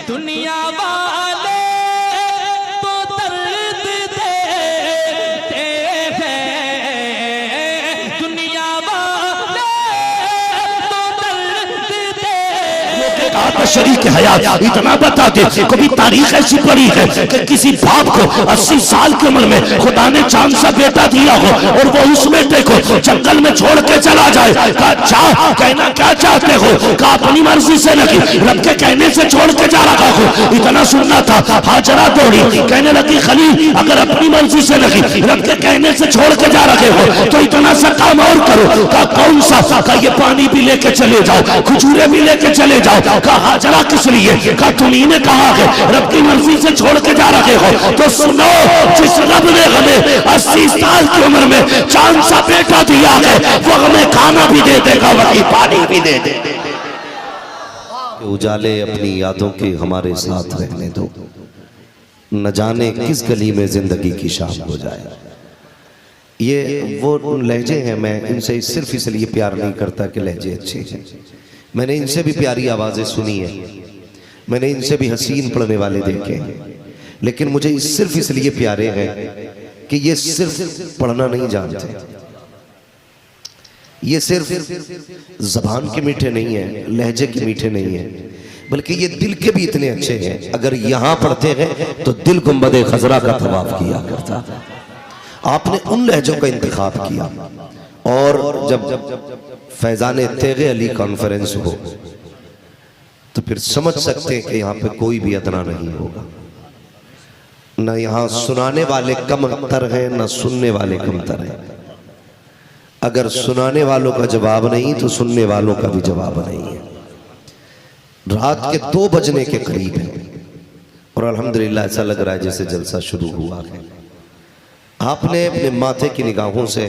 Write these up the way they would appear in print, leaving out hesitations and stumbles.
دنیا والے تو درد دیتے ہیں، دنیا والے تو درد دیتے ہیں۔ کہا شریک حیات اتنا بتا دے، کبھی تاریخ ایسی پڑی ہے کہ کسی باپ کو 80 سال کی عمر میں خدا نے چاند سا بیٹا دیا ہو اور وہ اس بیٹے کو جنگل میں چھوڑ کے چلا جائے؟ کہا چاہ کہنا کیا چاہتے ہو؟ کہا اپنی مرضی سے نہیں، رب کے کہنے سے چھوڑ کے جا رہا ہو۔ اتنا سننا تھا، ہاجرہ دوڑی کہنے لگی خلیل اگر اپنی مرضی سے نہیں رب کے کہنے سے چھوڑ کے جا رہے ہو تو اتنا سا کام اور کرو۔ کہا کون سا؟ کہا یہ پانی بھی لے کے چلے جاؤ، کھجورے بھی لے کے چلے جاؤ۔ کہا ہاجرہ کس لیے؟ کہا تمہیں نے کہا ہے رب کی مرضی سے چھوڑ کے جا رہے ہو تو سنو، جس رب نے ہمیں 80 سال کی عمر میں چاند سا بیٹا دیا ہے وہ ہمیں کھانا بھی دے دے گا، وہی پانی بھی دے دے گا۔ اجالے اپنی یادوں کے ہمارے ساتھ رہنے دو، نہ جانے کس گلی میں زندگی کی شام ہو جائے۔ یہ وہ لہجے ہیں، میں ان سے صرف اس لیے پیار نہیں کرتا کہ لہجے اچھے ہیں، میں نے ان سے بھی پیاری آوازیں سنی ہیں، میں نے ان سے بھی حسین پڑھنے والے دیکھے ہیں، لیکن مجھے صرف اس لیے پیارے ہیں کہ یہ صرف پڑھنا نہیں جانتے، یہ صرف زبان کے میٹھے نہیں ہیں، لہجے کے میٹھے نہیں ہیں، بلکہ یہ دل کے بھی اتنے اچھے ہیں۔ اگر یہاں پڑھتے ہیں تو دل گنبد خضرا کا طواف کیا کرتا۔ آپ نے ان لہجوں کا انتخاب کیا، اور جب فیضان تیغ علی کانفرنس ہو تو پھر سمجھ سکتے ہیں کہ یہاں پہ کوئی بھی ادنا نہیں ہوگا، نہ یہاں سنانے والے کم تر ہیں نہ سننے والے کم تر ہیں۔ اگر سنانے والوں کا جواب نہیں تو سننے والوں کا بھی جواب نہیں ہے۔ رات کے 2 بجنے کے قریب ہے اور الحمدللہ ایسا لگ رہا ہے جیسے جلسہ شروع ہوا ہے۔ آپ نے اپنے ماتھے کی نگاہوں سے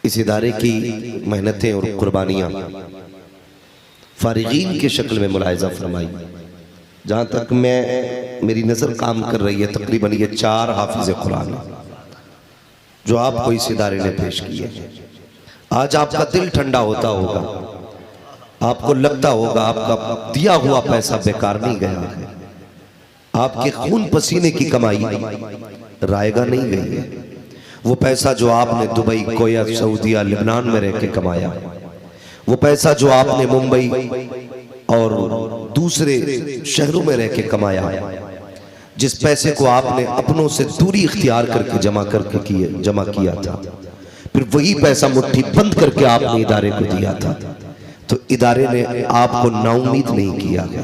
اس ادارے کی محنتیں اور قربانیاں فارغین کی شکل میں ملاحظہ فرمائی۔ جہاں تک میری نظر کام کر رہی ہے تقریباً یہ 4 حافظ قرآن جو آپ کو اس ادارے نے پیش کیے۔ آج آپ کا دل ٹھنڈا ہوتا ہوگا، آپ کو لگتا ہوگا آپ کا دیا ہوا پیسہ بیکار نہیں گیا ہے، آپ کے خون پسینے کی کمائی رائگاں نہیں گئی ہے۔ وہ پیسہ جو آپ نے دبئی، کویت، سعودیہ، لبنان میں رہ کے کمایا، وہ پیسہ جو آپ نے ممبئی اور دوسرے شہروں میں رہ کے کمایا، جس پیسے کو آپ نے اپنوں سے دوری اختیار کر کے جمع کیا تھا، پھر وہی پیسہ مٹھی بند کر کے آپ نے ادارے کو دیا تھا، تو ادارے نے آپ کو نا امید نہیں کیا ہے،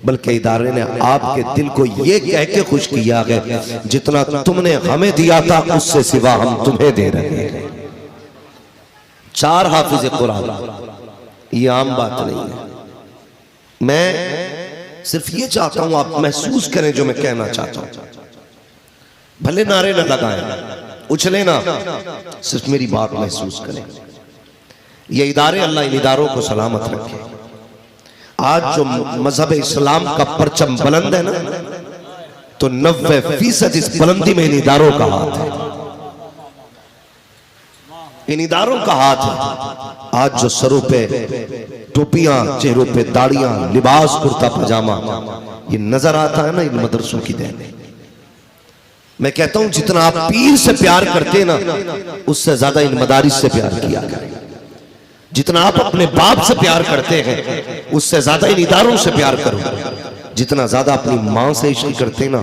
بلکہ ادارے نے آپ کے دل کو یہ کہہ کے خوش کیا ہے جتنا تم نے ہمیں دیا تھا اس سے سوا ہم تمہیں دے رہے ہیں۔ 4 حافظ قرآن، یہ عام بات نہیں ہے۔ میں صرف یہ چاہتا ہوں آپ محسوس کریں جو میں کہنا چاہتا ہوں، بھلے نعرے نہ لگائیں، اچھلیں نہ، صرف میری بات محسوس کریں۔ یہ ادارے اللہ ان اداروں کو سلامت رکھے۔ آج جو مذہب اسلام کا پرچم بلند ہے نا، تو 90% اس بلندی میں ان اداروں کا ہاتھ ہے، ان اداروں کا ہاتھ ہے۔ آج جو سروں پہ ٹوپیاں، چہروں پہ داڑیاں، لباس کرتا پجامہ یہ نظر آتا ہے نا، ان مدرسوں کی دین ہے۔ میں کہتا ہوں جتنا آپ پیر سے پیار کرتے نا، اس سے زیادہ ان مدارس سے پیار کیا کریں۔ جتنا آپ اپنے باپ سے پیار کرتے ہیں اس سے زیادہ ان اداروں سے پیار کرو۔ جتنا زیادہ اپنی ماں سے عشق کرتے نا،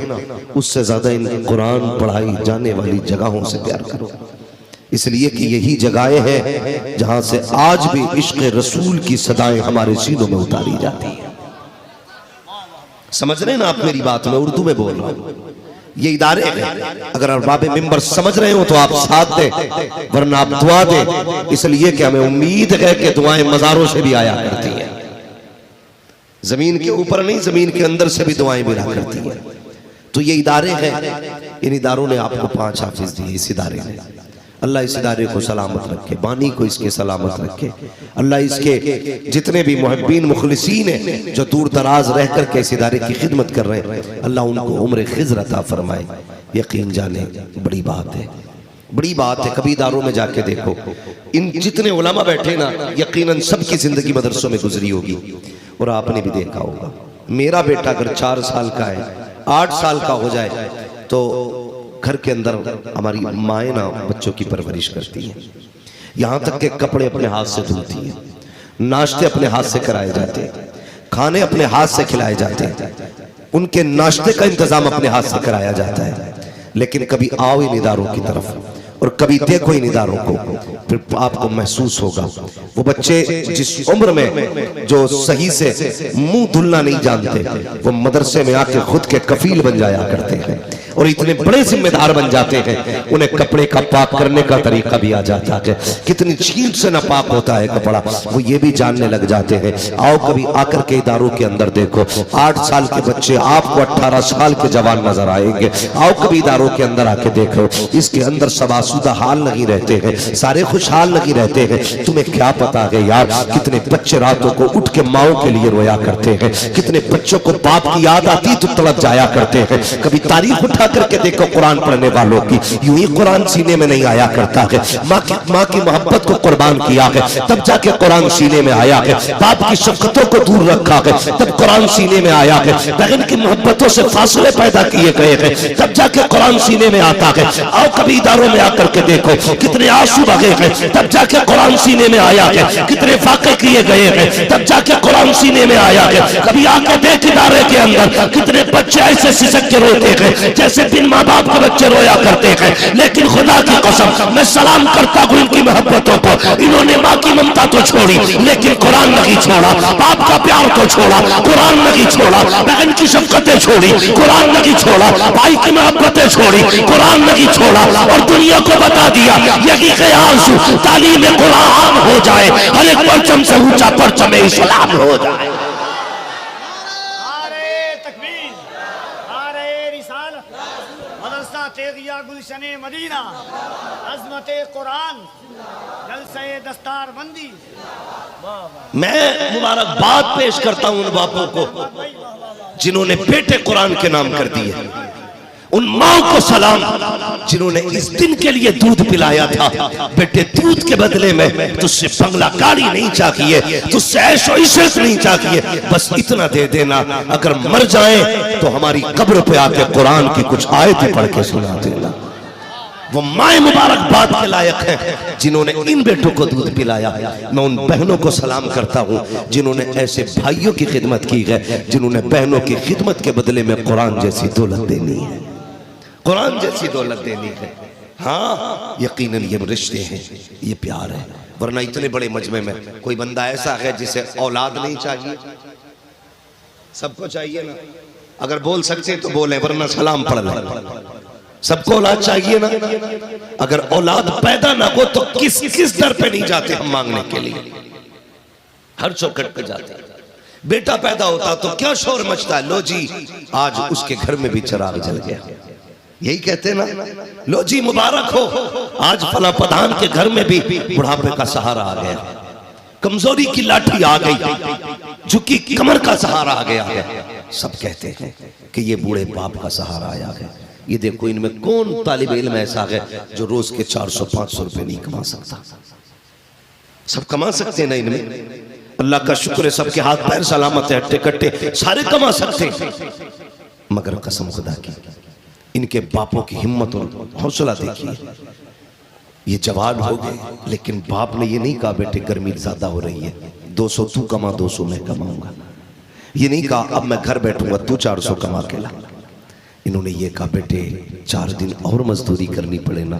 اس سے زیادہ ان قرآن پڑھائی جانے والی جگہوں سے پیار کرو، اس لیے کہ یہی جگہیں ہیں جہاں سے آج بھی عشق رسول کی صدائیں ہمارے سینوں میں اتاری جاتی ہیں۔ سمجھ رہے ہیں نا آپ میری بات؟ میں اردو میں بول رہا ہوں۔ یہ ادارے ہیں، اگر ارباب ممبر سمجھ رہے ہو تو آپ ساتھ دیں، ورنہ آپ دعا دیں، اس لیے کہ ہمیں امید ہے کہ دعائیں مزاروں سے بھی آیا کرتی ہیں، زمین کے اوپر نہیں، زمین کے اندر سے بھی دعائیں ملا کرتی ہیں۔ تو یہ ادارے ہیں، ان اداروں نے آپ کو 5 حافظ دیے، اس ادارے نے۔ اللہ اس ادارے کو سلامت رکھے، بانی کو اس کے سلامت رکھے، اللہ اس کے جتنے بھی محبین مخلصین ہیں جو دور دراز رہ کر کے اس ادارے کی خدمت کر رہے ہیں، اللہ ان کو عمر خضر عطا فرمائے۔ یقین جانے بڑی بات ہے، بڑی بات ہے، کبھی اداروں میں جا کے دیکھو، ان جتنے علماء بیٹھے نا، یقیناً سب کی زندگی مدرسوں میں گزری ہوگی، اور آپ نے بھی دیکھا ہوگا۔ میرا بیٹا اگر 4 سال کا ہے 8 سال کا ہو جائے تو گھر کے اندر ہماری مائیں نا بچوں کی پرورش کرتی ہیں، یہاں تک کہ کپڑے اپنے ہاتھ سے دھلتی ہیں، ناشتے اپنے ہاتھ سے کرائے جاتے ہیں، کھانے اپنے ہاتھ سے کھلائے جاتے ہیں، ان کے ناشتے کا انتظام اپنے ہاتھ سے کرایا جاتا ہے۔ لیکن کبھی آؤ ان اداروں کی طرف اور کبھی دیکھو ان اداروں کو، پھر آپ کو محسوس ہوگا وہ بچے جس عمر میں جو صحیح سے منہ دھلنا نہیں جانتے، وہ مدرسے میں آ کے خود کے کفیل بن جایا کرتے ہیں اور اتنے بڑے ذمہ دار بن جاتے ہیں، انہیں کپڑے کا پاک کرنے کا طریقہ بھی آ جاتا ہے، کتنی چھینٹ سے ناپاک ہوتا ہے کپڑا، وہ یہ بھی جاننے لگ جاتے ہیں۔ آؤ کبھی آ کر کے اداروں کے اندر دیکھو، 8 سال کے بچے آپ کو 18 سال کے جوان نظر آئیں گے۔ آؤ کبھی اداروں کے اندر آ کے دیکھو، اس کے اندر سب آسودہ حال نہیں رہتے ہیں، سارے خوشحال نہیں رہتے ہیں۔ تمہیں کیا پتا ہے یار، کتنے بچے راتوں کو اٹھ کے ماؤں کے لیے رویا کرتے ہیں، کتنے بچوں کو باپ کی یاد آتی تو تڑپ جایا کرتے ہیں۔ کبھی تاریخ اٹھا کر کے دیکھو قرآن پڑھنے والوں کی، یوں ہی قرآن سینے میں نہیں آیا کرتا ہے، ماں کی محبت کو قربان کیا ہے تب جا کے قرآن سینے میں آیا ہے، باپ کی شفقتوں کو دور رکھا ہے تب قرآن سینے میں آیا ہے، بہن کی محبتوں سے فاصلے پیدا کیے گئے ہیں تب جا کے قرآن سینے میں آتا ہے۔ آؤ کبھی اداروں میں آ کر کے دیکھو، کتنے آنسو بہے ہیں تب جا کے قرآن سینے میں آیا ہے، کتنے فاقے کیے گئے ہیں تب جا کے قرآن سینے میں آیا ہے۔ کبھی آ کے دیکھ ادارے کے اندر کتنے بچے ایسے سسک کے روتے ہیں جیسے بن ماں باپ کے بچے رویا کرتے ہیں، لیکن خدا کی قسم میں سلام کرتا ہوں ان کی محبتوں کو، انہوں نے ماں کی ممتا تو چھوڑی لیکن قرآن نہیں چھوڑا، باپ کا پیار تو چھوڑا قرآن نہیں چھوڑا، بہن کی شفقتیں چھوڑی قرآن نہیں چھوڑا، بھائی کی محبتیں چھوڑی قرآن نہیں چھوڑا، اور دنیا کو بتا دیا یہی قیاس تعلیم قرآن ہو جائے، ہر ایک پرچم سے اونچا پرچم اسلام ہو جائے۔ گلشن مدینہ، عظمت قرآن، جلسہ دستار بندی۔ میں مبارکباد پیش کرتا ہوں ان باپوں کو جنہوں نے بیٹے قرآن کے نام کر دیے، ان ماں کو سلام جنہوں نے اس دن کے لیے دودھ پلایا تھا، بیٹے دودھ کے بدلے میں تجھ سے بنگلہ گاڑی نہیں چاہیے، تجھ سے عیش و عشرت نہیں چاہیے، بس اتنا دے دینا، اگر مر جائیں تو ہماری قبر پہ آ کے قرآن کی کچھ آیتیں پڑھ کے سنا دینا۔ وہ مائیں مبارکباد کے لائق ہیں جنہوں نے ان بیٹوں کو دودھ پلایا۔ میں ان بہنوں کو سلام کرتا ہوں جنہوں نے ایسے بھائیوں کی خدمت کی ہے، جنہوں نے بہنوں کی خدمت کے بدلے میں قرآن جیسی دولت دینی ہے، قرآن جیسی دولت دینی ہے۔ ہاں یقیناً یہ رشتے ہیں، یہ پیار ہے، ورنہ اتنے بڑے مجمع میں کوئی بندہ ایسا ہے جسے اولاد نہیں چاہیے؟ سب کو چاہیے نا، اگر بول سکتے تو بولیں ورنہ سلام پڑھ لیں۔ سب کو اولاد چاہیے نا، اگر اولاد پیدا نہ ہو تو کس در پہ نہیں جاتے ہم مانگنے کے لیے؟ ہر چوکٹ پہ جاتے ہیں۔ بیٹا پیدا ہوتا تو کیا شور مچتا ہے، لو جی آج اس کے گھر میں بھی چراغ جل گیا، یہی کہتے نا، لو جی مبارک ہو آج فلاں پدھان کے گھر میں بھی بڑھاپے کا سہارا آ گیا، کمزوری کی لاٹھی آ گئی، جھکی کمر کا سہارا آ گیا ہے۔ سب کہتے ہیں کہ یہ بوڑھے باپ کا سہارا آیا ہے۔ یہ دیکھو ان میں کون طالب علم ایسا ہے جو روز کے 400-500 روپے نہیں کما سکتا؟ سب کما سکتے ہیں نا ان میں، اللہ کا شکر ہے سب کے ہاتھ پیر سلامت ہے، ہٹے کٹے سارے کما سکتے ہیں، مگر قسم خدا کی ان کے باپوں کی ہمت اور حوصلہ دیکھیے۔ یہ جوان ہو گئے لیکن باپ نے یہ نہیں کہا بیٹے گرمی زیادہ ہو رہی ہے 200 تو کما 200 میں کماؤں گا، یہ نہیں کہا اب میں گھر بیٹھوں گا تو 400 کما کے لا، انہوں نے یہ کہا بیٹے 4 دن اور مزدوری کرنی پڑے نا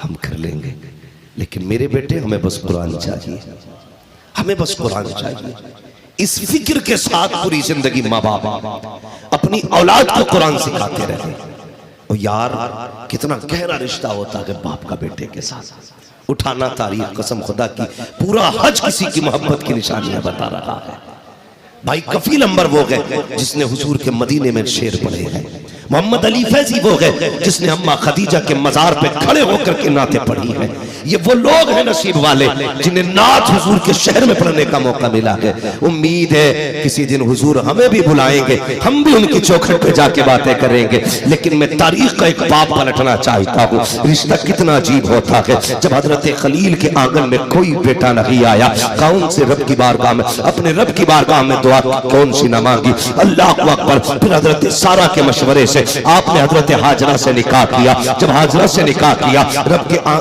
ہم کر لیں گے، لیکن میرے بیٹے ہمیں بس قرآن چاہیے، ہمیں بس قرآن چاہیے۔ اس فکر کے ساتھ پوری زندگی ماں باپ اپنی اولاد کو قرآن سکھاتے رہے۔ اور یار کتنا گہرا رشتہ ہوتا ہے باپ کا بیٹے کے ساتھ، اٹھانا تاریخ قسم خدا کی پورا حج کسی کی محبت کی نشانیاں بتا رہا ہے۔ بھائی کفیل انبر وہ گئے جس نے حضور کے مدینے میں شعر پڑھے ہیں، محمد علی فیضی وہ ہے جس نے اماں خدیجہ کے مزار پہ کھڑے ہو کر کے نعتیں پڑھی ہیں. یہ وہ لوگ ہیں نصیب والے جنہیں نعت حضور کے شہر میں پڑھنے کا موقع ملا ہے. امید ہے کسی دن حضور ہمیں بھی بلائیں گے, ہم بھی ان کی چوکھٹ پہ جا کے باتیں کریں گے. لیکن میں تاریخ کا ایک باب پلٹنا چاہتا ہوں. رشتہ کتنا عجیب ہوتا ہے جب حضرت خلیل کے آنگن میں کوئی بیٹا نہیں آیا, کون سے رب کی بارگاہ میں, اپنے رب کی بارگاہ میں دعا کون سی نہ مانگی. اللہ اکبر. پھر حضرت سارہ کے مشورے سے آپ نے حضرت حاجرہ سے نکاح کیا. جب حاجرہ سے نکاح کیا,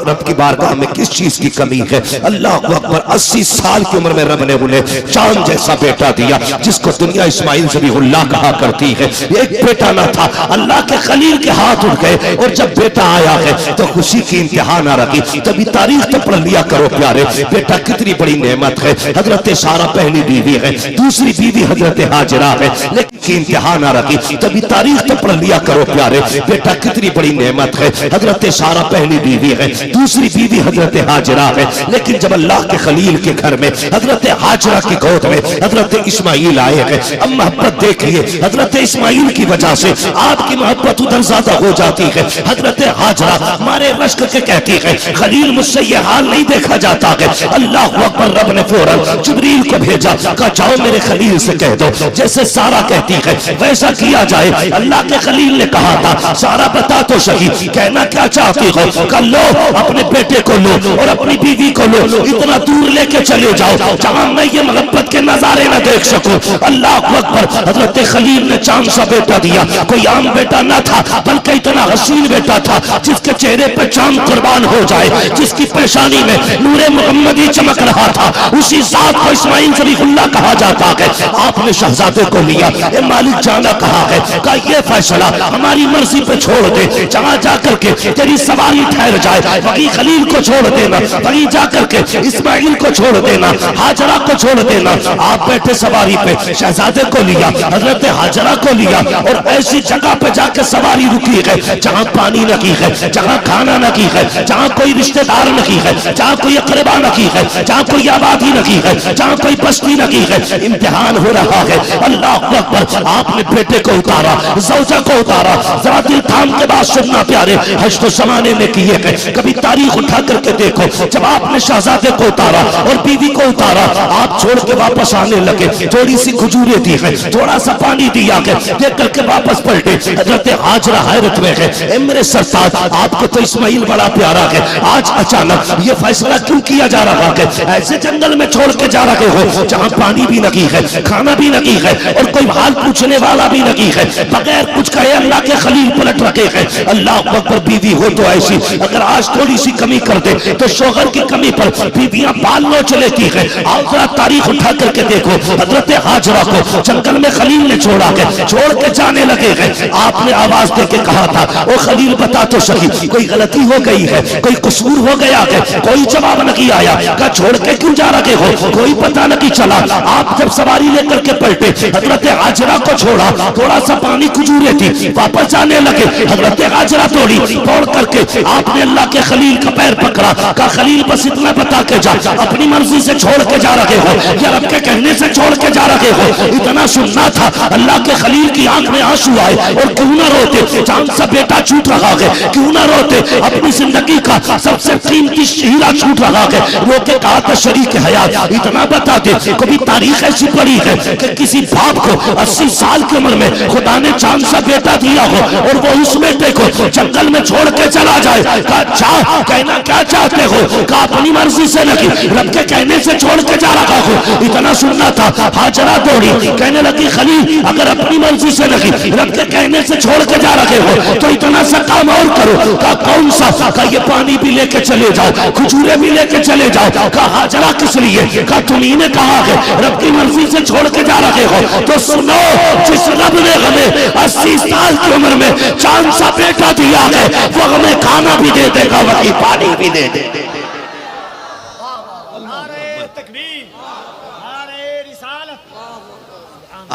رب کی بارگاہ میں کس چیز کی کمی ہے. اللہ اکبر. 80 سال کی عمر میں رب نے انہیں چاند جیسا بیٹا دیا جس کو دنیا اسماعیل ذبیح اللہ کہا کرتی ہے. ایک بیٹا نہ تھا, اللہ کے خلیل کے ہاتھ اٹھ گئے, اور جب بیٹا آیا ہے تو خوشی کی انتہا نہ رکھی. تبھی تاریخ تو پڑھ لیا کرو پیارے, بیٹا کتنی بڑی نعمت ہے. حضرت سارہ پہلی بیوی ہے, دوسری بیوی حضرت حاجرہ ہے, لیکن کی انتہا نہ رکھی. تبھی تاریخ تو پڑھ لیا کرو پیارے, بیٹا کتنی بڑی نعمت ہے. حضرت سارہ پہلی بیوی ہے, دوسری بیوی حضرت حاجرہ ہے, لیکن جب اللہ کے خلیل کے گھر میں حضرت حاجرہ کی گود میں حضرت اسماعیل آئے ہیں, اب محبت دیکھئے حضرت اسماعیل کی وجہ سے آپ کی محبت ادھر زیادہ ہو جاتی ہے. حضرت حاجرہ ہمارے رشک کے کہتی ہے خلیل مجھ سے یہ حال نہیں دیکھا جاتا ہے. اللہ اکبر. رب نے فوراً جبریل کو بھیجا, کہا جاؤ میرے خلیل سے کہہ دو جیسے سارہ کہتی ہے ویسا کیا جائے. اللہ کے خلیل نے کہا تھا سارہ بتا تو صحیح کہنا کیا چاہتی ہو. کہا لو اپنے بیٹے کو لو اور اپنی بیوی کو لو, اتنا دور لے کے چلے جاؤ جہاں میں یہ محبت کے نظارے نہ دیکھ سکوں. اللہ اکبر. حضرت خلیل نے چاند سا بیٹا دیا. کوئی عام بیٹا نہ تھا بلکہ اتنا حسین بیٹا تھا جس کے چہرے پہ چاند قربان ہو جائے, جس کی پیشانی میں نور محمدی چمک رہا تھا. اسی ذات کو اسماعیل ذبیح اللہ کہا جاتا ہے. آپ نے شہزادے کو لیا, اے مالک جانا کہا ہے, کہا یہ فیصلہ ہماری مرضی پہ چھوڑ دے, جہاں جا کر کے تیری سواری ٹھہر جائے وہیں خلیل کو چھوڑ دینا, وہیں جا کر کے اسماعیل کو چھوڑ دینا, حاجرہ کو چھوڑ دینا. آپ بیٹھے سواری پہ, شہزادے کو لیا, حضرت حاجرہ کو لیا, اور ایسی جگہ پہ جا کے سواری رکی ہے جہاں پانی نکی ہے, جہاں کھانا نکی ہے, جہاں کوئی رشتہ دار نکی ہے, جہاں کوئی اقربا نکی ہے, جہاں کوئی آبادی نکی ہے, جہاں کوئی بستی نکی ہے. امتحان ہو رہا ہے. اللہ اکبر. آپ نے بیٹے کو اتارا, زوجہ کو اتارا. ذرا دل تھام کے بعد سننا پیارے, حج تو زمانے میں کیے ہیں, کبھی تاریخ اٹھا کر کے دیکھو. جب آپ نے شہزادے کو اتارا اور بیوی کو اتارا, آپ چھوڑ کے واپس آنے لگے, تھوڑی سی کھجوریں دی ہے, تھوڑا سا پانی دیا ہے, دیکھ کر کے واپس پلٹے. حضرت حاجرہ حیرت میں ہے, اے میرے سرتاج آپ کو تو اسماعیل بڑا پیارا ہے, آج اچانک یہ فیصلہ کیوں کیا جا رہا ہے؟ ایسے جنگل میں چھوڑ کے جا رہے ہو جہاں پانی بھی نہیں ہے, کھانا بھی نہیں ہے, اور کوئی حال پوچھنے والا بھی نہیں ہے, بغیر کچھ کہے اللہ کے خلیل پلٹ رکھے ہیں. اللہ اکبر. بیوی ہو تو ایسی, اگر آج تھوڑی سی کمی کر دے تو شوہر کی کمی پر بیویاں بال نوچ لیتی ہیں. آؤ ذرا تاریخ اٹھا کر کے دیکھو, حضرت حاجرہ کو جنگل میں خلیل نے چھوڑا ہے, چھوڑ کے جانے لگے ہیں. آپ نے آواز دے کے کہا تھا او خلیل بتا تو صحیح کوئی غلطی ہو گئی ہے, کوئی قصور ہو گیا ہے. کوئی جواب نہیں آیا. کہا چھوڑ کے کیوں جا رہے ہو, کوئی پتہ نہیں چلا. آپ جب سواری لے کر کے پلٹے, حضرت حاجرہ کو چھوڑا, تھوڑا سا پانی کھجورے تھی, واپس جانے لگے. حضرت حاجرہ توڑ کر کے آپ نے اللہ کے خلیل کا پیر پکڑا. کہا خلیل بس اتنا بتا کے جا, اپنی مرضی سے چھوڑ کے جا رہے ہو یا رب کے کہنے سے چھوڑ کے جا رہے ہو؟ اتنا سننا تھا. اللہ کے خلیل کی آنکھ میں آنسو آئے, اور کیوں نہ روتے, چاند سا بیٹا چھوٹ رہا ہے, کیوں نہ روتے, اپنی زندگی کا سب سے قیمتی ہیرا چھوٹ رہا ہے. رو کے کہا تھا شریک حیات اتنا بتا دے, کبھی تاریخ ایسی پڑی ہے کہ کسی باپ کو 80 سال کی عمر میں خدا نے چاند سا بیٹا دیا ہو اور وہ اس بیٹے کو جنگل میں چھوڑ کے چلا جائے؟ کہا چاہ کہنا کیا چاہتے ہو؟ کہا اپنی مرضی سے نہیں, رب کے کہنے سے چھوڑ کے جا رہا ہو. اتنا سننا تھا. حاجرہ دوڑی, کہنے لگی خلیل اگر اپنی مرضی سے نہیں, رب کے کہنے سے چھوڑ کے جا رہے ہو تو اتنا سا کام اور کرو. کہا کون سا؟ کہا یہ پانی بھی لے کے چلے جاؤ, کھجورے بھی لے کے چلے جاؤ. کہا حاجرہ کس لیے؟ کہا تمہیں نے کہا ہے رب کی مرضی سے چھوڑ کے جا رہے ہو تو سنو, جس رب نے ہمیں 80 سال کی عمر میں چاند سا بیٹا دیا ہے وہ ہمیں کھانا بھی دے دے گا, وہی پانی بھی دے دے گا.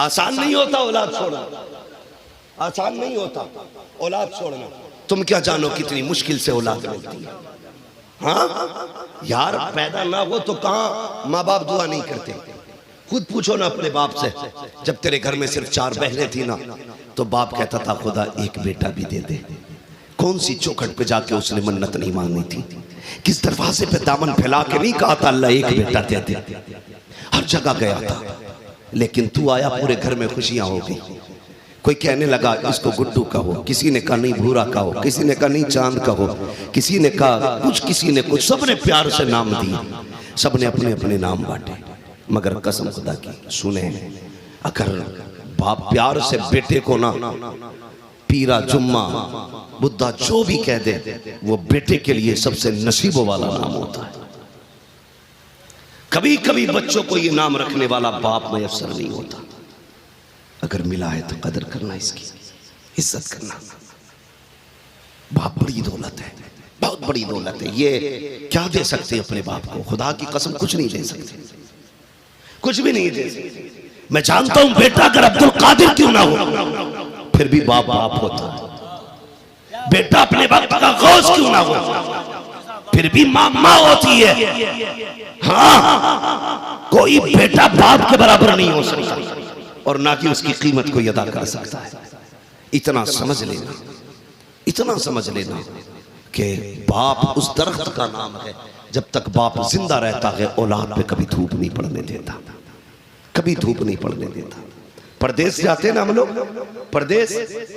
آسان نہیں ہوتا اولاد چھوڑنا, آسان نہیں ہوتا اولاد چھوڑنا. تم کیا جانو کتنی مشکل سے اولاد ملتی ہے. ہاں یار پیدا نہ ہو تو کہاں ماں باپ دعا نہیں کرتے, خود پوچھو نا اپنے باپ سے، جب تیرے گھر میں صرف 4 بہنیں تھی نا تو باپ کہتا تھا خدا ایک بیٹا بھی دے دے. کون سی چوکھٹ پہ جا کے اس نے منت نہیں مانگی تھی؟ کس دروازے پہ دامن پھیلا کے نہیں کہا تھا اللہ ایک بیٹا دے دے؟ ہر جگہ گیا تھا. لیکن تو آیا پورے گھر میں خوشیاں ہو گئی. کوئی کہنے لگا اس کو گڈو کہو، کسی نے کہا نہیں بھورا کہو، کسی نے کہا نہیں چاند کہو، کسی نے کہا کچھ، کسی نے کچھ. سب نے پیار سے نام دیے، سب نے اپنے اپنے نام بانٹے. مگر قسم خدا کی سنیں، اگر باپ پیار سے بیٹے کو نہ پیرا جمعہ بدھا جو بھی کہہ دے، وہ بیٹے کے لیے سب سے نصیبوں والا نام ہوتا ہے. کبھی کبھی بچوں کو یہ نام رکھنے والا باپ میسر نہیں ہوتا. اگر ملا ہے تو قدر کرنا، اس کی عزت کرنا. باپ بڑی دولت ہے، بہت بڑی دولت ہے. یہ کیا دے سکتے اپنے باپ کو؟ خدا کی قسم کچھ نہیں دے سکتے، کچھ بھی نہیں دے سکتے. میں جانتا ہوں بیٹا اگر عبد القادر کیوں نہ ہو پھر بھی باپ باپ ہوتا ہے. بیٹا اپنے وقت کا غوث کیوں نہ ہو پھر بھی ماں ماں ہوتی ہے. ہاں، کوئی بیٹا باپ کے برابر نہیں ہو سکتا اور نہ کہ اس کی قیمت کو ادا کر سکتا ہے. اتنا سمجھ لینا، اتنا سمجھ لینا کہ باپ اس درخت کا نام ہے. جب تک باپ زندہ رہتا ہے اولاد پہ کبھی دھوپ نہیں پڑنے دیتا، کبھی دھوپ نہیں پڑنے دیتا. پردیس جاتے ہیں نا ہم لوگ، پردیس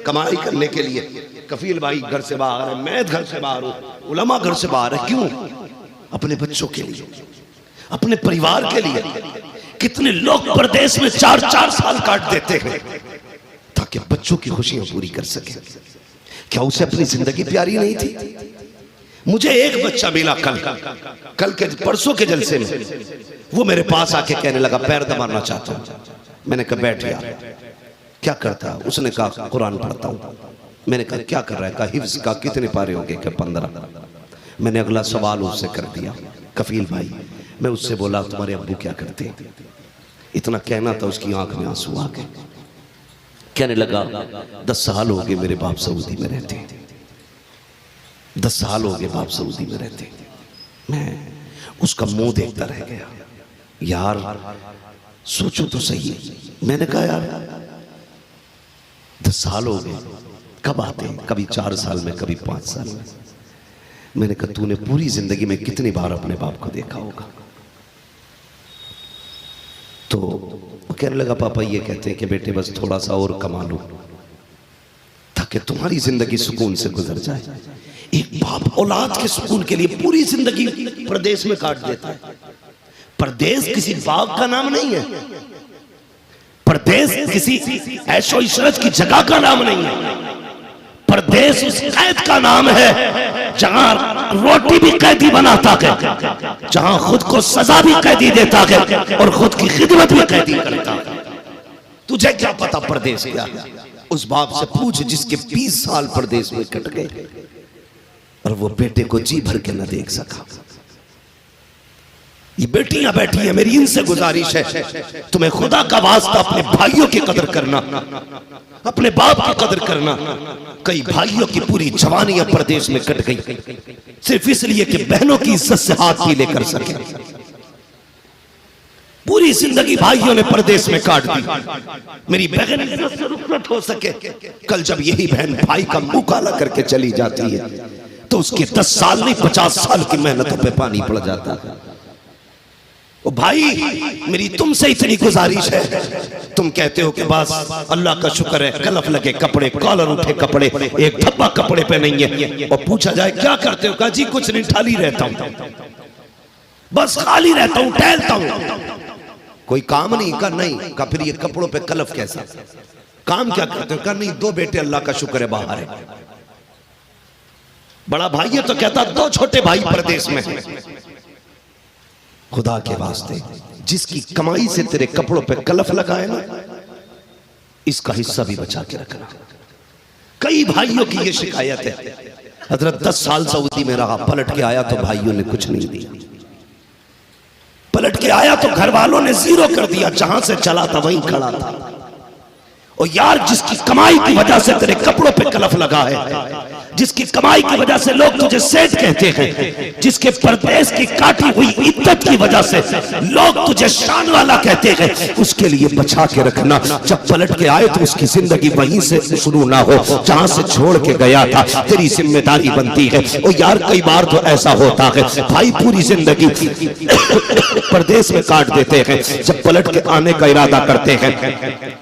کمائی کرنے کے لیے. کفیل بھائی گھر سے باہر ہے، میں گھر سے باہر ہوں، علماء گھر سے باہر ہے. کیوں؟ اپنے بچوں کے لیے، اپنے پریوار کے لیے. کتنے لوگ پردیس میں 4 سال کاٹ دیتے ہیں تاکہ بچوں کی خوشیاں پوری کر سکیں. کیا اسے اپنی زندگی پیاری نہیں تھی؟ مجھے ایک بچہ ملا کل کے پرسوں کے جلسے میں، وہ میرے پاس آ کے کہنے لگا پیر دبانا چاہتا ہوں. میں نے کہا بیٹھ یار، کیا کرتا؟ اس نے کہا قرآن پڑھتا ہوں. میں نے کہا کیا کر رہا ہے؟ کہا حفظ کا. کتنے پارے ہوں گے؟ کہ 15. میں نے اگلا سوال اس سے کر دیا، کفیل بھائی میں اس سے بولا تمہارے ابو کیا کرتے؟ اتنا کہنا تھا اس کی آنکھ میں آنسو آ گئے. کہنے لگا 10 سال ہو گئے میرے باپ سعودی میں رہتے، 10 سال ہو گئے باپ سعودی میں رہتے. میں اس کا منہ دیکھتا رہ گیا. یار سوچو تو صحیح. میں نے کہا یار 10 سال ہو گئے، کب آتے ہیں؟ کبھی 4 سال میں، کبھی 5 سال میں. میں نے کہا تو نے پوری زندگی میں کتنی بار اپنے باپ کو دیکھا ہوگا؟ تو وہ کہنے لگا پاپا یہ کہتے ہیں کہ بیٹے بس تھوڑا سا اور کما لو تاکہ تمہاری زندگی سکون سے گزر جائے. ایک باپ اولاد کے سکون کے لیے پوری زندگی پردیس میں کاٹ دیتا ہے. پردیس کسی باغ کا نام نہیں ہے، پردیس کسی عیش و عشرت کی جگہ کا نام نہیں ہے. پردیس اس قید کا نام ہے جہاں روٹی بھی قیدی بناتا ہے، جہاں خود کو سزا بھی قیدی دیتا ہے اور خود کی خدمت بھی قیدی کرتا ہے. تجھے کیا پتا پردیس کیا ہے؟ اس باپ سے پوچھ جس کے 20 سال پردیس میں کٹ گئے اور وہ بیٹے کو جی بھر کے نہ دیکھ سکا. یہ بیٹیاں بیٹھی ہیں، میری ان سے گزارش ہے تمہیں خدا کا واسطہ اپنے بھائیوں کی قدر کرنا، اپنے باپ کی قدر کرنا. کئی بھائیوں کی پوری جوانیاں پردیس میں کٹ گئی صرف اس لیے کہ بہنوں کی عزت سے ہاتھ پیلے کر سکے. پوری زندگی بھائیوں نے پردیس میں کاٹ دی. میری بہن عزت سے رخصت ہو سکے. کل جب یہی بہن بھائی کا منہ کالا کر کے چلی جاتی ہے تو اس کی 10 سال نہیں 50 سال کی محنتوں پہ پانی پڑ جاتا ہے. او بھائی میری تم سے اتنی گزارش ہے، تم کہتے ہو کہ بس اللہ کا شکر ہے کلف لگے کپڑے، کالر اٹھے کپڑے، ایک دھبا کپڑے پہ نہیں ہے. اور پوچھا جائے کیا کرتے ہو؟ کہا جی کچھ نہیں، ٹھالی رہتا ہوں، بس خالی رہتا ہوں، ٹہلتا ہوں، کوئی کام نہیں. کہا نہیں. کہا پھر یہ کپڑوں پہ کلف کیسا؟ کام کیا کرتے ہو؟ کہا نہیں 2 بیٹے اللہ کا شکر ہے باہر ہے. بڑا بھائی ہے تو کہتا 2 چھوٹے بھائی پردیس میں ہیں. خدا کے واسطے جس کی کمائی سے تیرے کپڑوں پہ کلف لگائے نا، اس کا حصہ بھی بچا کے رکھنا. کئی بھائیوں کی یہ شکایت ہے، حضرت 10 سال سعودی میں رہا، پلٹ کے آیا تو بھائیوں نے کچھ نہیں دیا، پلٹ کے آیا تو گھر والوں نے زیرو کر دیا، جہاں سے چلا تھا وہیں کھڑا تھا. اور یار جس کی کمائی کی وجہ سے تیرے کپڑوں پہ کلف لگا ہے، جس کی کمائی کی وجہ سے لوگ تجھے سیٹ کہتے ہیں، جس کے پردیس کی کاٹی ہوئی عدت کی وجہ سے لوگ تجھے شان والا کہتے ہیں، اس کے لیے بچا کے رکھنا، جب پلٹ کے آئے تو اس کی زندگی وہیں سے شروع نہ ہو جہاں سے چھوڑ کے گیا تھا، تیری ذمہ داری بنتی ہے۔ اور یار کئی بار تو ایسا ہوتا ہے بھائی پوری زندگی پردیس میں کاٹ دیتے ہیں، جب پلٹ کے آنے کا ارادہ کرتے ہیں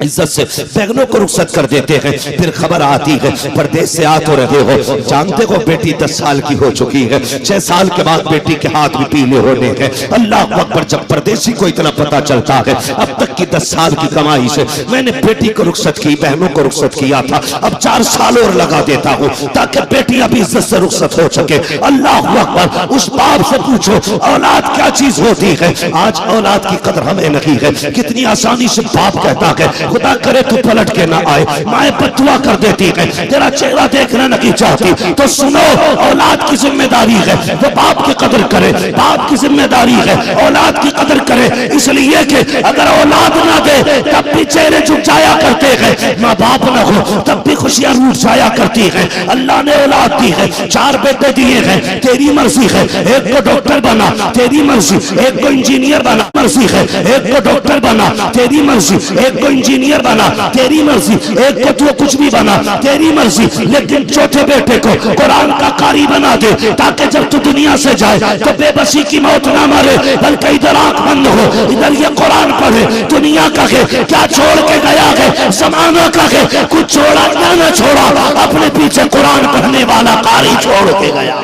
عزت سے بیگنوں کو رخصت کر دیتے ہیں، پھر خبر آتی ہے پردیس سے آ تو رہے ہو، جانتے ہو بیٹی 10 سال کی ہو چکی ہے، 6 سال کے بعد بیٹی کے ہاتھ بھی پیلے ہونے ہیں۔ اللہ اکبر، جب پردیسی کو اتنا پتا چلتا ہے اب تک کی 10 سال کی کمائی سے میں نے بیٹی کو رخصت کی، بہنوں کو رخصت کیا تھا، اب 4 سال اور لگا دیتا ہوں تاکہ بیٹی اب عزت سے رخصت ہو سکے۔ اللہ اکبر، اس باپ سے پوچھو اولاد کیا چیز ہوتی ہے؟ آج اولاد کی قدر ہمیں نہیں ہے، کتنی آسانی سے باپ کہتا ہے خدا کرے تو پلٹ کے نہ آئے، مائیں بددعا کر دیتی ہے، تیرا چہرہ دیکھنا نہیں چاہتی، تو سنو اولاد کی ذمہ داری ہے وہ باپ کی قدر کرے، باپ کی ذمہ داری ہے اولاد کی قدر کرے، اس لیے کہ اگر اولاد نہ دے تب بھی چہرے جھک جایا کرتے ہیں، ماں باپ نہ ہو تب بھی خوشیاں روٹ جایا کرتی ہیں۔ اللہ نے اولاد دی ہے، 4 بیٹے دیے ہیں، تیری مرضی ہے، ایک کو ڈاکٹر بنا تیری مرضی، ایک کو انجینئر بنا مرضی ہے، ایک کو ڈاکٹر بنا تیری مرضی، ایک کو انجینئر بنا تیری مرضی، ایک کو تو کچھ بھی بنا تیری مرضی، لیکن چوتھے بیٹے کو قرآن کا قاری بنا دے تاکہ جب تو دنیا سے جائے تو بے بسی کی موت نہ مرے، بلکہ ادھر آنکھ بند ہو، ادھر یہ قرآن پڑھے، دنیا کا ہے کیا چھوڑ کے گیا ہے، زمانہ کا ہے کچھ چھوڑا نہ چھوڑا، اپنے پیچھے قرآن پڑھنے والا قاری چھوڑ کے گیا،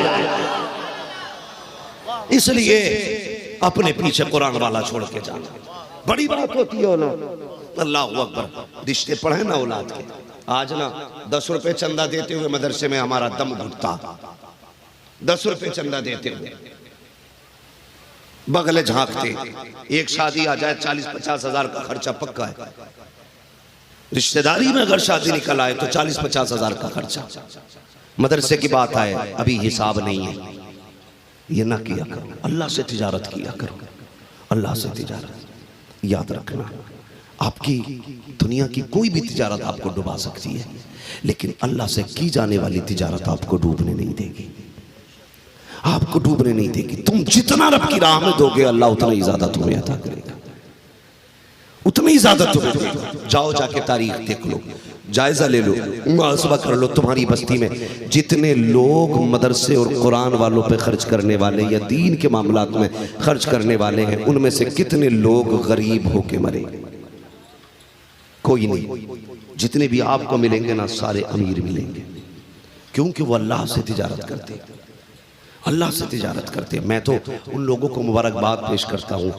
اس لیے اپنے پیچھے قرآن والا چھوڑ کے جانا بڑی بات ہوتی ہے اولاد۔ اللہ اکبر، رشتے پڑھیں نا اولاد کے۔ آج نا 10 روپے چندہ دیتے ہوئے مدرسے میں ہمارا دم گھٹتا، 10 روپے چندہ دیتے ہوئے بغلے جھانکتے، ایک شادی آ جائے 40-50 ہزار کا خرچہ پکا ہے، رشتہ داری میں اگر شادی نکل آئے تو 40-50 ہزار کا خرچہ، مدرسے کی بات آئے ابھی حساب نہیں ہے، یہ نہ کیا کرو، اللہ سے تجارت کیا کرو، اللہ سے تجارت یاد رکھنا، آپ کی دنیا کی کوئی بھی تجارت آپ کو ڈوبا سکتی ہے، لیکن اللہ سے کی جانے والی تجارت آپ کو ڈوبنے نہیں دے گی، آپ کو ڈوبنے نہیں دے گی۔ تم جتنا رب کی راہ میں دو گے اللہ اتنا ہی زیادہ تمہیں عطا کرے گا، اتنا ہی زیادہ تمہیں دے گا۔ جاؤ جا کے تاریخ دیکھ لو، جائزہ لے لو، محاسبہ کر لو، تمہاری بستی میں جتنے لوگ مدرسے اور قرآن والوں پہ خرچ کرنے والے یا دین کے معاملات میں خرچ کرنے والے ہیں، ان میں سے کتنے لوگ غریب ہو کے مرے؟ کوئی نہیں۔ جتنے بھی آپ کو ملیں گے نا سارے امیر ملیں گے، کیونکہ وہ اللہ سے تجارت کرتے ہیں، اللہ سے تجارت کرتے ہیں۔ میں تو ان لوگوں کو مبارکباد پیش کرتا ہوں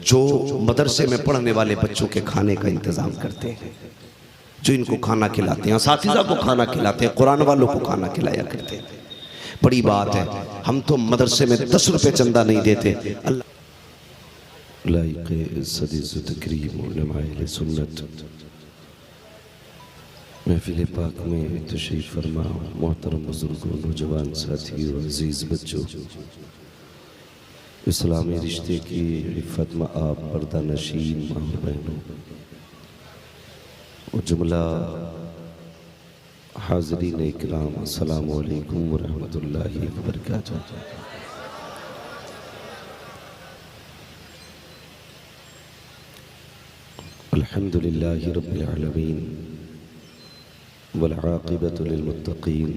جو مدرسے میں پڑھنے والے بچوں کے کھانے کا انتظام کرتے ہیں، جو ان کو کھانا کھلاتے ہیں، اساتذہ کو کھانا کھلاتے ہیں، قرآن والوں کو کھانا کھلایا کرتے ہیں، بڑی بات ہے۔ ہم تو مدرسے میں 10 روپے چندہ نہیں دیتے۔ لائق عزت تکریم علماء سنت محفل پاک میں تشریف فرما محترم بزرگوں، نوجوان ساتھیوں، عزیز بچوں، اسلامی رشتے کی عفت میں آپ پردہ نشین ماں بہنوں اور جملہ حاضرین اکرام، السلام علیکم ورحمۃ اللہ وبرکاتہ۔ الحمدللہ رب العالمین والعاقبة للمتقين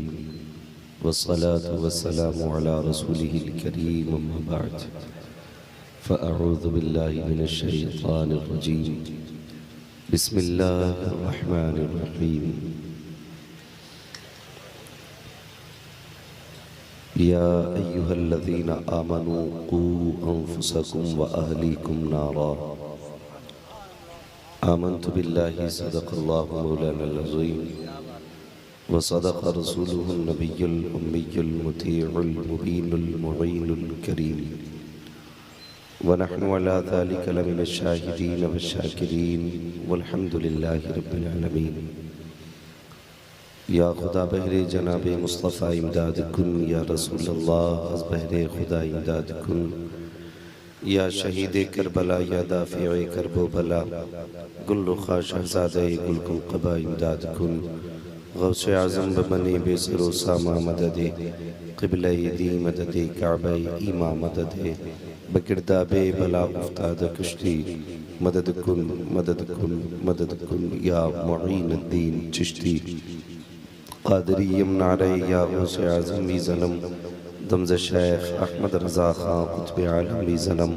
والصلاة والسلام على رسوله الكريم أما بعد فأعوذ بالله من الشيطان الرجيم بسم الله الرحمن الرحيم يا أيها الذين آمنوا قوا أنفسكم وأهليكم نارا آمنت بالله صدق الله مولانا العظيم وصدق رسوله النبي الأمي المطيع المبين المعين الكريم ونحن على ذلك لمن الشاهدين والشاكرين والحمد لله رب العالمين۔ یا خدا بہر جناب مصطفیٰ امداد کن، یا رسول اللہ از بہر خدا امداد کن، یا شہید کربلا یا دافع کرب و بلا، گل رخا شہزادہ گل کن قبا امداد کن، غوث اعظم بمنی بے سر و ساما مدد، قبلہ دی مدد کعبہ ایما مدد، بگرداب بلا افتاد کشتی، مدد کن مدد کن مدد کن یا معین الدین چشتی، قادری یمن رہی یا غوث اعظم بھی ظلم، دمز شیخ احمد رضا خان قطب عالمی ظلم،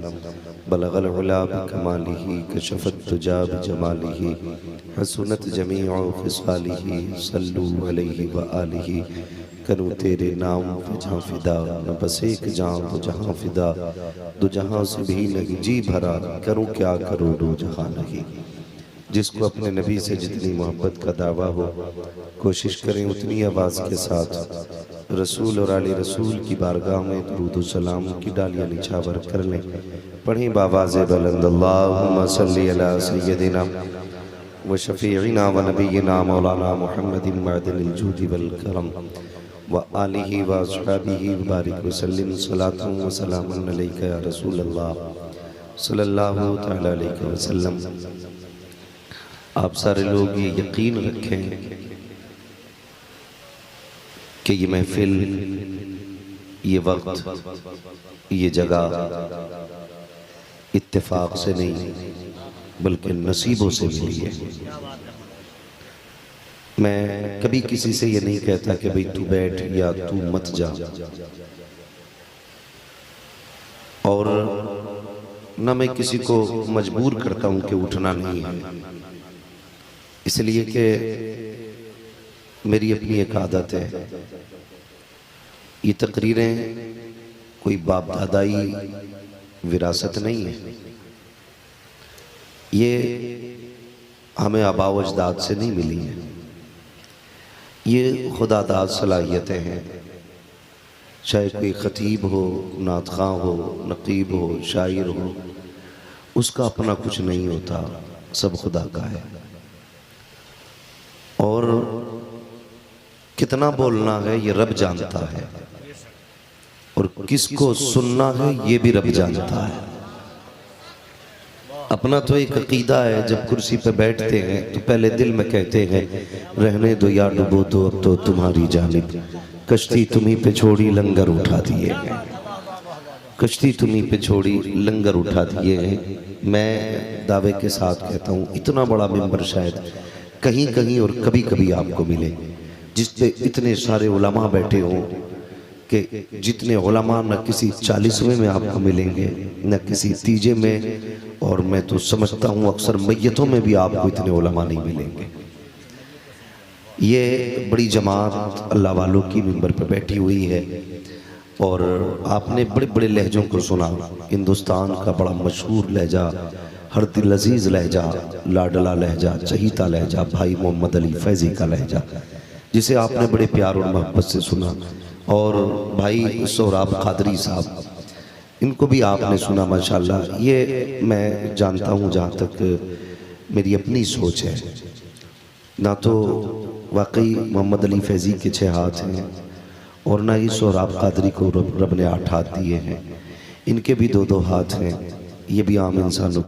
بلغ العلا بکمالہ کشفت تجا بجمالہ، حسنت جمیع خصالہ صلو علیہ وآلہ، کروں تیرے نام پہ جہاں فدا، نہ بس ایک جہاں دو جہاں فدا، دو جہاں سے بھی نہیں جی بھرا، کروں کیا کروں دو جہاں نہیں۔ جس کو اپنے نبی سے جتنی محبت کا دعویٰ ہو، کوشش کریں اتنی آواز کے ساتھ رسول اور آل رسول کی بارگاہ میں درود و سلام کی ڈالیاں نچھاور کر لیں۔ پڑھیں بآواز بلند، اللہم صلی علی سیدنا و شفیعنا و نبینا مولانا محمد معدن الجود والکرم و آلہ و اصحابہ وبارک وسلم، صلاة و سلام علیکہ یا رسول اللہ صلی اللہ تعالیٰ علیہ وسلم۔ آپ سارے لوگ یہ یقین رکھیں کہ یہ محفل، یہ وقت، یہ جگہ اتفاق سے نہیں بلکہ نصیبوں سے ملی ہے۔ میں کبھی کسی سے یہ نہیں کہتا کہ بھئی تو بیٹھ یا تو مت جا، اور نہ میں کسی کو مجبور کرتا ہوں کہ اٹھنا نہیں ہے، اس لیے کہ میری اپنی ایک عادت ہے، یہ تقریریں کوئی باپ دادائی وراثت نہیں ہے، یہ ہمیں آباء و اجداد سے نہیں ملی ہے، یہ خدا داد صلاحیتیں ہیں۔ چاہے کوئی خطیب ہو، نعت خواں ہو، نقیب ہو، شاعر ہو، اس کا اپنا کچھ نہیں ہوتا، سب خدا کا ہے۔ اور کتنا بولنا ہے یہ رب جانتا ہے، اور کس کو سننا ہے یہ بھی رب جانتا ہے۔ اپنا تو ایک عقیدہ ہے، جب کرسی پہ بیٹھتے ہیں تو پہلے دل میں کہتے ہیں رہنے دو یا ڈبو دو اب تو تمہاری جانب، کشتی تمہیں پہ چھوڑی لنگر اٹھا دیے ہیں، کشتی تمہیں پہ چھوڑی لنگر اٹھا دیے ہیں۔ میں دعوے کے ساتھ کہتا ہوں اتنا بڑا ممبر شاید کہیں کہیں اور کبھی کبھی آپ کو ملے جس پہ اتنے سارے علماء بیٹھے ہوں، کہ جتنے علماء نہ کسی 40ویں میں آپ کو ملیں گے نہ کسی تیجے میں، اور میں تو سمجھتا ہوں اکثر میتوں میں بھی آپ کو اتنے علماء نہیں ملیں گے۔ یہ بڑی جماعت اللہ والوں کی ممبر پہ بیٹھی ہوئی ہے، اور آپ نے بڑے بڑے لہجوں کو سنا، ہندوستان کا بڑا مشہور لہجہ، ہر دل عزیز لہجہ، لاڈلا لہجہ، چہیتا لہجہ، بھائی محمد علی فیضی کا لہجہ، جسے آپ نے بڑے پیار اور محبت سے سنا، اور بھائی سہراب قادری صاحب، ان کو بھی آپ نے سنا ماشاءاللہ۔ یہ میں جانتا ہوں جہاں تک میری اپنی سوچ ہے، نہ تو واقعی محمد علی فیضی کے 6 ہاتھ ہیں، اور نہ ہی سہراب قادری کو رب نے 8 ہاتھ دیے ہیں، ان کے بھی 2 ہاتھ ہیں، یہ بھی عام انسانوں